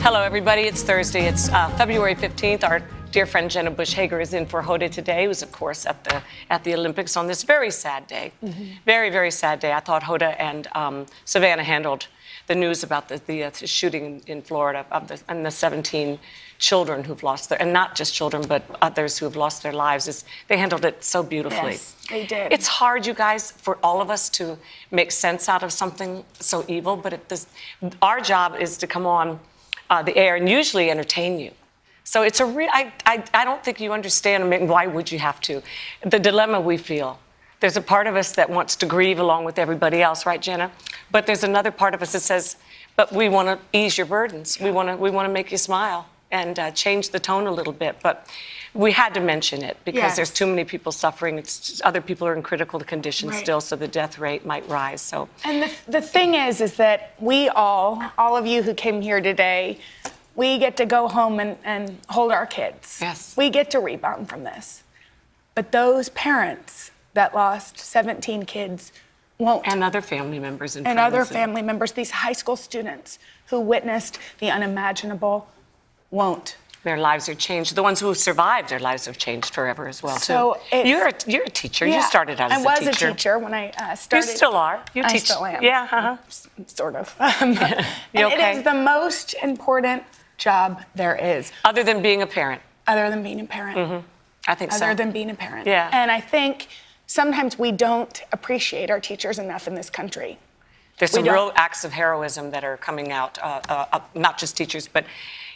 Hello, everybody. It's Thursday. It's February 15th. Our dear friend Jenna Bush Hager is in for Hoda today, who's, of course, at the Olympics on this very sad day. Very, very sad day. I thought Hoda and Savannah handled the news about the shooting in Florida and the 17 children who've lost their, and not just children, but others who've lost their lives. They handled it so beautifully. Yes, they did. It's hard, you guys, for all of us to make sense out of something so evil, but our job is to come on the air and usually entertain you. So it's I don't think you understand. I mean, why would you have to? The dilemma we feel. There's a part of us that wants to grieve along with everybody else, right, Jenna? But there's another part of us that says, but we want to ease your burdens. We want to make you smile and change the tone a little bit. But we had to mention it because there's too many people suffering. Other people are in critical condition still, so the death rate might rise. So, and the thing is that we all of you who came here today, we get to go home and hold our kids. Yes. We get to rebound from this. But those parents that lost 17 kids won't. And other family members and other family members, these high school students who witnessed the unimaginable won't. Their lives are changed. The ones who have survived, their lives have changed forever as well, so too. You're a teacher. Yeah, you started out as a teacher. I was a teacher when I started. You still are. I still am. Yeah, Sort of. You okay? It is the most important job there is. Other than being a parent. Other than being a parent. Mm-hmm. I think so. Other than being a parent. Yeah. And I think sometimes we don't appreciate our teachers enough in this country. There's some real acts of heroism that are coming out, not just teachers, but,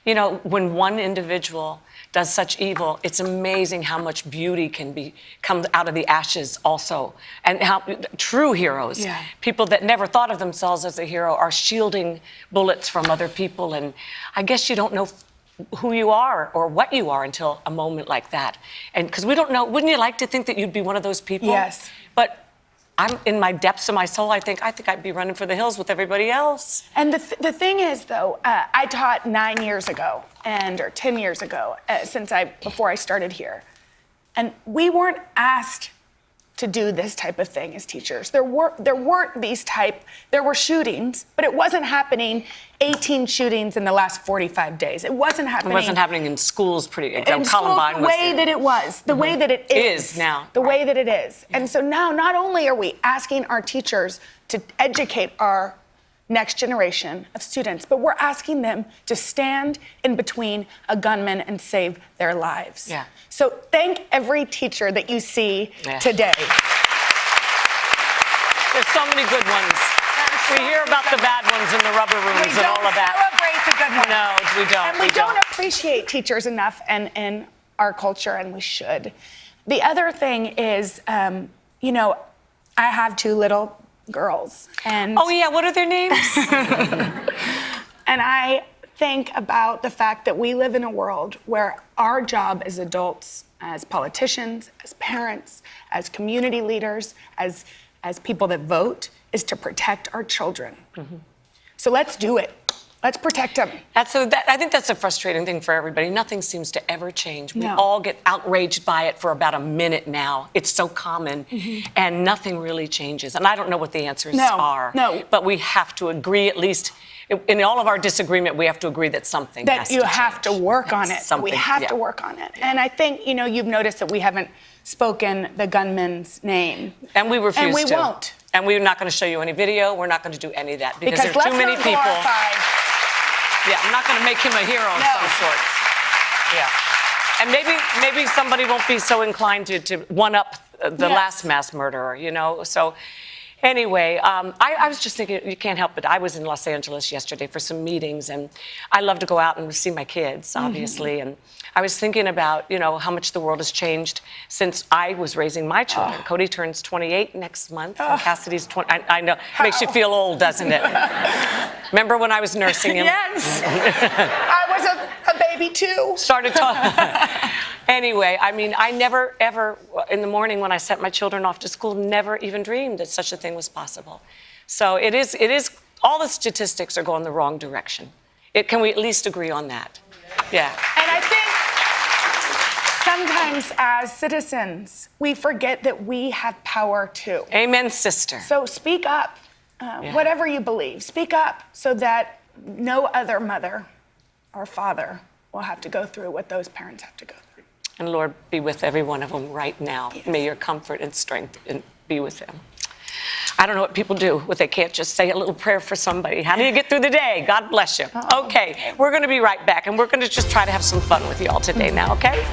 you know, when one individual does such evil, it's amazing how much beauty can come out of the ashes also. And how true heroes, people that never thought of themselves as a hero, are shielding bullets from other people. And I guess you don't know who you are or what you are until a moment like that. And because we don't know, wouldn't you like to think that you'd be one of those people? Yes. But I'm in my depths of my soul, I think I'd be running for the hills with everybody else. And the thing is, though, I taught 9 years ago or 10 years ago, before I started here. And we weren't asked to do this type of thing as teachers. There weren't there were shootings, but it wasn't happening, 18 shootings in the last 45 days. It wasn't happening. It wasn't happening in schools in Columbine schools, the way that it was, the way that it is now. The way that it is. And so now not only are we asking our teachers to educate our next generation of students, but we're asking them to stand in between a gunman and save their lives. Yeah. So thank every teacher that you see today. There's so many good ones. We hear about the bad ones in the rubber rooms and all of that. We don't celebrate the good ones. No, we don't. And we don't appreciate teachers enough in our culture, and we should. The other thing is, you know, I have 2 little girls. And oh, yeah, what are their names? And I think about the fact that we live in a world where our job as adults, as politicians, as parents, as community leaders, as people that vote, is to protect our children. So let's do it. Let's protect them. I think that's a frustrating thing for everybody. Nothing seems to ever change. We No. all get outraged by it for about a minute now. It's so common, and nothing really changes. And I don't know what the answers are. No. But we have to agree, at least in all of our disagreement, we have to agree that something has to change. That you have to work on it. We have to work on it. And I think, you know, you've noticed that we haven't spoken the gunman's name. And we refuse to. And we won't. And we're not going to show you any video. We're not going to do any of that because there are too many people. Yeah, I'm not going to make him a hero of some sort. Yeah. And maybe somebody won't be so inclined to one-up the last mass murderer, you know? So anyway, I was just thinking, you can't help it. I was in Los Angeles yesterday for some meetings, and I love to go out and see my kids, obviously. And I was thinking about, you know, how much the world has changed since I was raising my children. Cody turns 28 next month, and Cassidy's 20. I know, makes you feel old, doesn't it? Remember when I was nursing him? Yes. I was a baby too. Started talking. Anyway, I mean, I never, ever, in the morning when I sent my children off to school, never even dreamed that such a thing was possible. So it is, all the statistics are going the wrong direction. Can we at least agree on that? Yeah. And I think sometimes as citizens, we forget that we have power too. Amen, sister. So speak up, whatever you believe, speak up so that no other mother our Father will have to go through what those parents have to go through. And Lord, be with every one of them right now. Yes. May your comfort and strength be with them. I don't know what people do when they can't just say a little prayer for somebody. How do you get through the day? God bless you. Okay, we're going to be right back, and we're going to just try to have some fun with you all today now, okay?